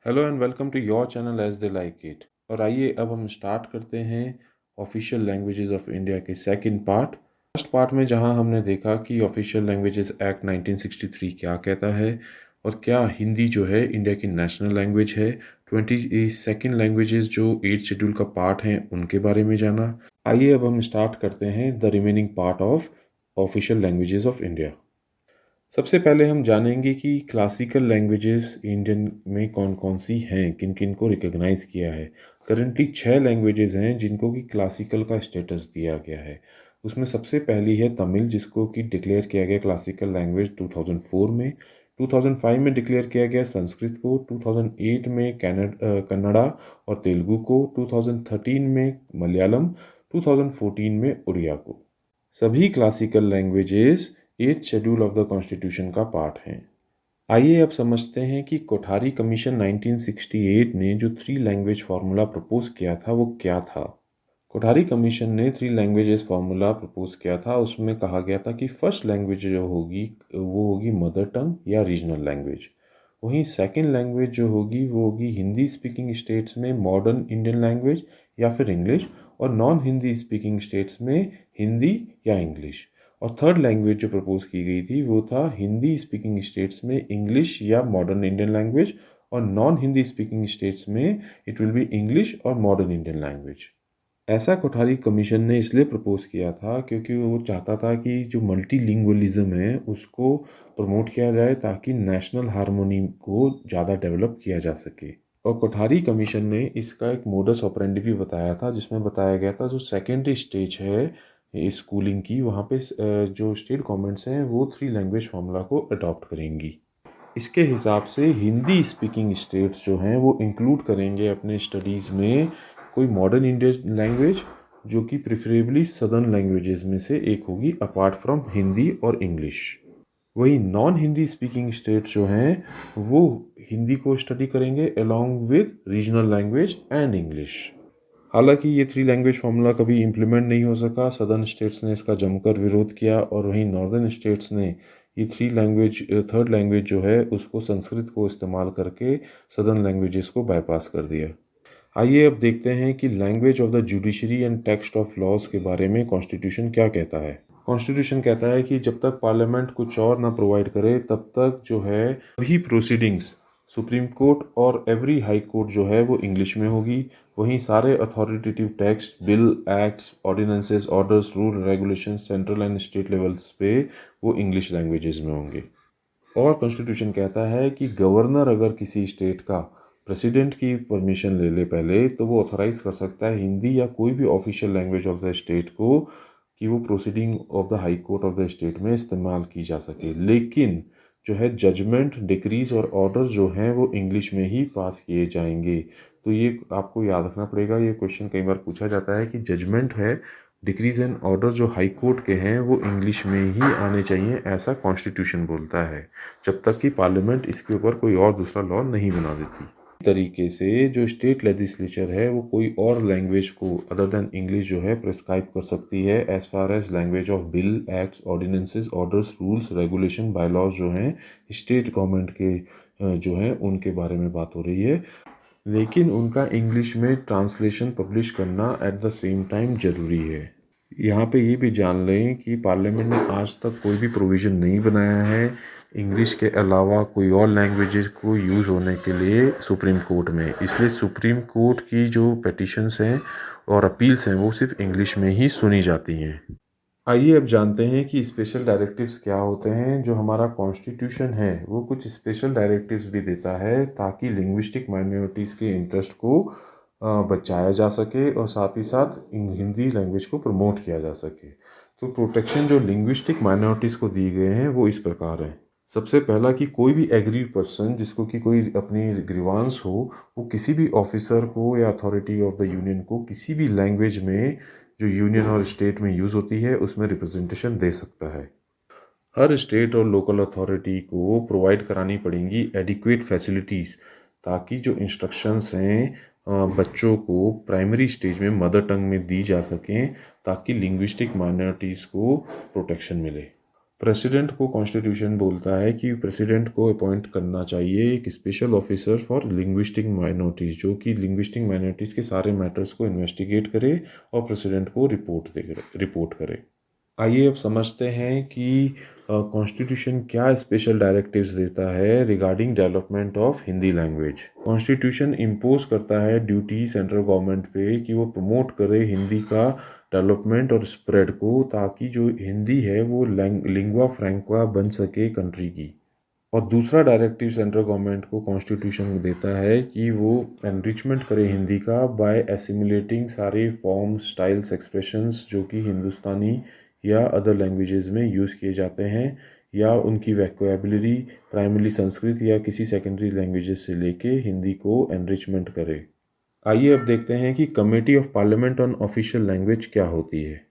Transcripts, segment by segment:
Hello and welcome to your channel as they like it. और आइए अब हम स्टार्ट करते हैं ऑफिशियल लैंग्वेजेस ऑफ इंडिया के सेकंड पार्ट। फर्स्ट पार्ट में जहां हमने देखा कि ऑफिशियल लैंग्वेजेस एक्ट 1963 क्या कहता है और क्या हिंदी जो है इंडिया की नेशनल लैंग्वेज है। 22 लैंग्वेजेस जो 8th शेड्यूल का पार्ट हैं उनके बारे में जाना। आइए अब हम स्टार्ट करते हैं the remaining part of official languages of India. सबसे पहले हम जानेंगे कि क्लासिकल लैंग्वेजेस इंडियन में कौन कौन सी हैं, किन किन को रिकॉग्नाइज किया है। करंटली 6 लैंग्वेजेस हैं जिनको कि क्लासिकल का स्टेटस दिया गया है। उसमें सबसे पहली है तमिल, जिसको कि डिक्लेयर किया गया क्लासिकल लैंग्वेज 2004 में। 2005 में डिक्लेयर किया गया संस्कृत को, 2008 में कन्नड़ा और तेलुगु को, 2013 में मलयालम, 2014 में उड़िया को। सभी classical languages 8th schedule of the constitution का पार्ट हैं। आइए अब समझते हैं कि कोठारी कमीशन 1968 ने जो 3 लैंग्वेज फार्मूला प्रपोज किया था वो क्या था। कोठारी कमीशन ने 3 लैंग्वेजेस फार्मूला प्रपोज किया था। उसमें कहा गया था कि फर्स्ट लैंग्वेज जो होगी वो होगी मदर टंग या रीजनल लैंग्वेज। वहीं सेकंड लैंग्वेज जो होगी वो होगी हिंदी स्पीकिंग स्टेट्स में मॉडर्न इंडियन लैंग्वेज या फिर इंग्लिश, और नॉन हिंदी स्पीकिंग स्टेट्स में हिंदी या इंग्लिश। और थर्ड लैंग्वेज जो प्रपोज की गई थी वो था हिंदी स्पीकिंग स्टेट्स में इंग्लिश या मॉडर्न इंडियन लैंग्वेज, और नॉन हिंदी स्पीकिंग स्टेट्स में इट विल बी इंग्लिश और मॉडर्न इंडियन लैंग्वेज। ऐसा कोठारी कमीशन ने इसलिए प्रपोज किया था क्योंकि वो चाहता था कि जो मल्टीलिंगुअलिज्म है उसको प्रमोट किया जाए ताकि नेशनल हार्मोनी को ज़्यादा डेवलप किया जा सके। और कोठारी कमीशन ने इसका एक मोडस ऑपरेंडी भी बताया था, जिसमें बताया गया था जो सेकेंडरी स्टेज है स्कूलिंग की, वहाँ पे जो स्टेट गवर्नमेंट्स हैं वो 3 लैंग्वेज फार्मूला को अडॉप्ट करेंगी। इसके हिसाब से हिंदी स्पीकिंग स्टेट्स जो हैं वो इंक्लूड करेंगे अपने स्टडीज़ में कोई मॉडर्न इंडियन लैंग्वेज, जो कि प्रिफरेबली सदर्न लैंग्वेजेस में से एक होगी अपार्ट फ्रॉम हिंदी और इंग्लिश। वही नॉन हिंदी स्पीकिंग स्टेट्स जो हैं वो हिंदी को स्टडी करेंगे along with regional language and English. हालांकि ये 3 लैंग्वेज फार्मूला कभी इम्प्लीमेंट नहीं हो सका। सदर्न स्टेट्स ने इसका जमकर विरोध किया और वहीं नॉर्दर्न स्टेट्स ने ये थर्ड लैंग्वेज जो है उसको संस्कृत को इस्तेमाल करके सदर्न लैंग्वेजेस को बाईपास कर दिया। आइए अब देखते हैं कि language of the judiciary and text of laws के बारे में कॉन्स्टिट्यूशन क्या कहता है। कॉन्स्टिट्यूशन कहता है कि जब तक पार्लियामेंट कुछ और ना प्रोवाइड करे तब तक जो है सभी प्रोसीडिंग्स सुप्रीम कोर्ट और एवरी हाई कोर्ट जो है वो इंग्लिश में होगी। वहीं सारे authoritative text, bill, acts, ordinances, orders, rule, regulation central and state levels पे वो इंग्लिश लैंग्वेजेस में होंगे। और कॉन्स्टिट्यूशन कहता है कि गवर्नर अगर किसी स्टेट का प्रेसिडेंट की परमिशन ले ले पहले, तो वो ऑथराइज कर सकता है हिंदी या कोई भी official language of the state को कि वो proceeding of the high court of the state में इस्तेमाल की जा सके। लेकिन जो है जजमेंट, डिक्रीज और ऑर्डर्स जो हैं वो इंग्लिश में ही पास किए जाएंगे। तो ये आपको याद रखना पड़ेगा। ये क्वेश्चन कई बार पूछा जाता है कि जजमेंट है, डिक्रीज एंड ऑर्डर जो हाई कोर्ट के हैं वो इंग्लिश में ही आने चाहिए, ऐसा कॉन्स्टिट्यूशन बोलता है, जब तक कि पार्लियामेंट इसके ऊपर कोई और दूसरा लॉ नहीं बना देती। तरीके से जो स्टेट लेजिस्लेचर है वो कोई और लैंग्वेज को अदर देन इंग्लिश जो है प्रिस्क्राइब कर सकती है as far as language of bill, acts, ordinances, orders, rules, regulation, bylaws जो हैं स्टेट गवर्नमेंट के जो हैं उनके बारे में बात हो रही है। लेकिन उनका इंग्लिश में ट्रांसलेशन पब्लिश करना एट द सेम टाइम ज़रूरी है। यहाँ पे ये भी जान लें कि पार्लियामेंट ने आज तक कोई भी प्रोविज़न नहीं बनाया है इंग्लिश के अलावा कोई और लैंग्वेजेस को यूज़ होने के लिए सुप्रीम कोर्ट में। इसलिए सुप्रीम कोर्ट की जो पिटिशन्स हैं और अपील्स हैं वो सिर्फ इंग्लिश में ही सुनी जाती हैं। आइए अब जानते हैं कि स्पेशल डायरेक्टिव्स क्या होते हैं। जो हमारा कॉन्स्टिट्यूशन है वो कुछ स्पेशल डायरेक्टिव्स भी देता है ताकि लिंग्विस्टिक माइनॉरिटीज़ के इंटरेस्ट को बचाया जा सके और साथ ही साथ हिंदी लैंग्वेज को प्रमोट किया जा सके। तो प्रोटेक्शन जो लिंग्विस्टिक माइनॉरिटीज़ को दिए गए हैं वो इस प्रकार हैं। सबसे पहला कि कोई भी एग्रीड पर्सन जिसको कि कोई अपनी ग्रीवांस हो, वो किसी भी ऑफिसर को या अथॉरिटी ऑफ द यूनियन को किसी भी लैंग्वेज में जो यूनियन और स्टेट में यूज़ होती है उसमें रिप्रेजेंटेशन दे सकता है। हर स्टेट और लोकल अथॉरिटी को प्रोवाइड करानी पड़ेंगी एडिक्वेट फैसिलिटीज़, ताकि जो इंस्ट्रक्शंस हैं बच्चों को प्राइमरी स्टेज में मदर टंग में दी जा सकें ताकि लिंग्विस्टिक माइनॉरिटीज़ को प्रोटेक्शन मिले। प्रेसिडेंट को कॉन्स्टिट्यूशन बोलता है कि प्रेसिडेंट को अपॉइंट करना चाहिए एक special officer for linguistic minorities, जो कि लिंग्विस्टिक माइनॉरिटीज़ के सारे मैटर्स को इन्वेस्टिगेट करे और प्रेसिडेंट को रिपोर्ट करे। आइए अब समझते हैं कि कॉन्स्टिट्यूशन क्या स्पेशल डायरेक्टिव्स देता है regarding development of Hindi language. Constitution impose करता है ड्यूटी सेंट्रल गवर्नमेंट पे कि वो प्रमोट करे हिंदी का डेवलपमेंट और स्प्रेड को, ताकि जो हिंदी है वो लिंगुआ फ्रैंका बन सके कंट्री की। और दूसरा डायरेक्टिव सेंट्रल गवर्नमेंट को कॉन्स्टिट्यूशन देता है कि वो एनरिचमेंट करे हिंदी का बाय एसिमुलेटिंग सारे फॉर्म्स, स्टाइल्स, एक्सप्रेशंस जो कि हिंदुस्तानी या अदर लैंग्वेजेस में यूज़ किए जाते हैं, या उनकी वोकैबुलरी प्राइमरी संस्कृत या किसी सेकेंडरी लैंग्वेजेस से लेके हिंदी को एनरिचमेंट करे। आइए अब देखते हैं कि committee of parliament on official language क्या होती है।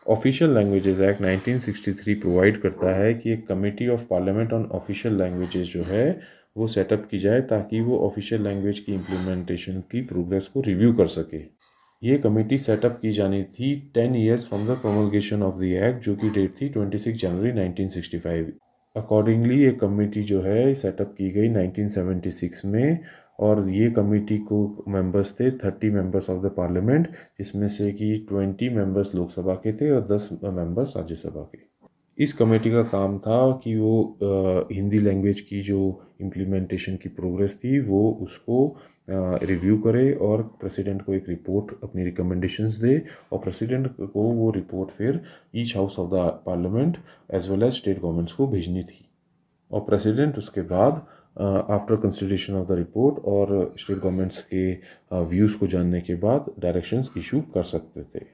ऑफिशियल लैंग्वेजेस एक्ट 1963 प्रोवाइड करता है कि एक committee of parliament on official languages जो है वो सेटअप की जाए, ताकि वो ऑफिशियल लैंग्वेज की इम्प्लीमेंटेशन की प्रोग्रेस को रिव्यू कर सके। ये कमेटी सेटअप की जानी थी 10 years from the promulgation of the act, जो की डेट थी 26 जनवरी 1965। अकॉर्डिंगली ये कमेटी जो है सेटअप की गई 1976 में, और ये कमेटी को मेंबर्स थे 30 मेंबर्स ऑफ द पार्लियामेंट, जिसमें से कि 20 मेंबर्स लोकसभा के थे और 10 मेंबर्स राज्यसभा के। इस कमेटी का काम था कि वो हिंदी लैंग्वेज की जो इम्प्लीमेंटेशन की प्रोग्रेस थी वो उसको रिव्यू करे और प्रेसिडेंट को एक रिपोर्ट अपनी रिकमेंडेशंस दे, और प्रेसिडेंट को वो रिपोर्ट फिर each house of the parliament as well as state governments को भेजनी थी। और प्रेसिडेंट उसके बाद after consideration of the report और स्टेट गवर्नमेंट्स के व्यूज़ को जानने के बाद डायरेक्शंस इशू कर सकते थे।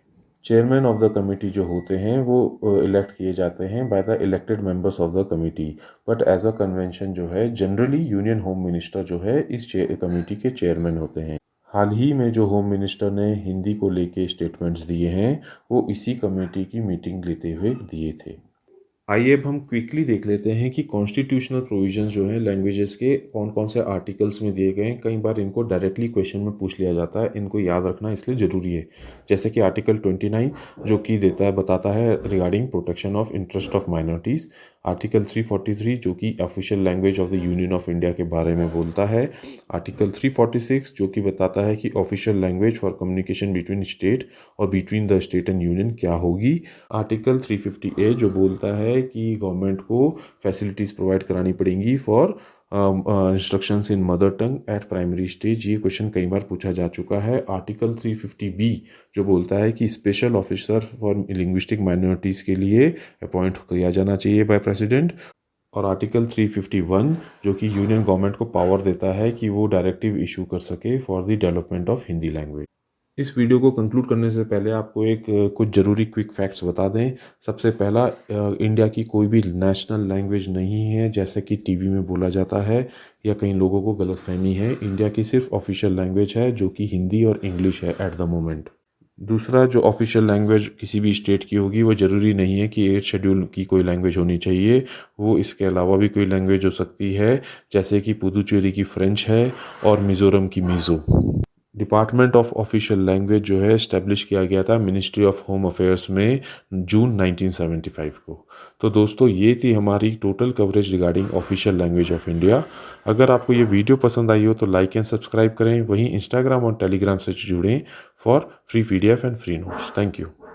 चेयरमैन ऑफ द कमेटी जो होते हैं वो इलेक्ट किए जाते हैं by the elected members of the committee, but as a convention जो है जनरली यूनियन होम मिनिस्टर जो है इस कमेटी के चेयरमैन होते हैं। हाल ही में जो होम मिनिस्टर ने हिंदी को लेके स्टेटमेंट्स दिए हैं वो इसी कमेटी की मीटिंग लेते हुए दिए थे। आइए अब हम क्विकली देख लेते हैं कि कॉन्स्टिट्यूशनल प्रोविजंस जो हैं लैंग्वेजेस के कौन कौन से आर्टिकल्स में दिए गए हैं। कई बार इनको डायरेक्टली क्वेश्चन में पूछ लिया जाता है, इनको याद रखना इसलिए ज़रूरी है। जैसे कि आर्टिकल 29 जो कि बताता है regarding protection of interest of minorities. Article 343 जो कि official language of the union of India के बारे में बोलता है। आर्टिकल 346 जो कि बताता है कि official language for communication between state और between the state and union क्या होगी। आर्टिकल 350A जो बोलता है कि गवर्नमेंट को फैसिलिटीज़ प्रोवाइड करानी पड़ेंगी for instructions in mother tongue eight primary stage. ये क्वेश्चन कई बार पूछा जा चुका है। आर्टिकल 350B जो बोलता है कि special officer for linguistic minorities के लिए अपॉइंट किया जाना चाहिए बाय प्रेसिडेंट। और आर्टिकल 351 जो कि यूनियन गवर्नमेंट को पावर देता है कि वो डायरेक्टिव इशू कर सके for the development of Hindi language. इस वीडियो को कंक्लूड करने से पहले आपको एक कुछ ज़रूरी क्विक फैक्ट्स बता दें। सबसे पहला, इंडिया की कोई भी नेशनल लैंग्वेज नहीं है जैसे कि टीवी में बोला जाता है या कई लोगों को गलतफहमी है। इंडिया की सिर्फ ऑफिशियल लैंग्वेज है जो कि हिंदी और इंग्लिश है एट द मोमेंट। दूसरा, जो ऑफिशियल लैंग्वेज किसी भी स्टेट की होगी वो ज़रूरी नहीं है कि 8 शेड्यूल की कोई लैंग्वेज होनी चाहिए, वो इसके अलावा भी कोई लैंग्वेज हो सकती है, जैसे कि पुदुचेरी की फ्रेंच है और मिज़ोरम की Mizo. Department of official language जो है इस्टेब्लिश किया गया था मिनिस्ट्री ऑफ होम अफेयर्स में जून 1975 को। तो दोस्तों ये थी हमारी total coverage regarding official language of India. अगर आपको ये वीडियो पसंद आई हो तो लाइक एंड सब्सक्राइब करें। वहीं इंस्टाग्राम और टेलीग्राम से जुड़ें for free PDF and free notes. Thank you.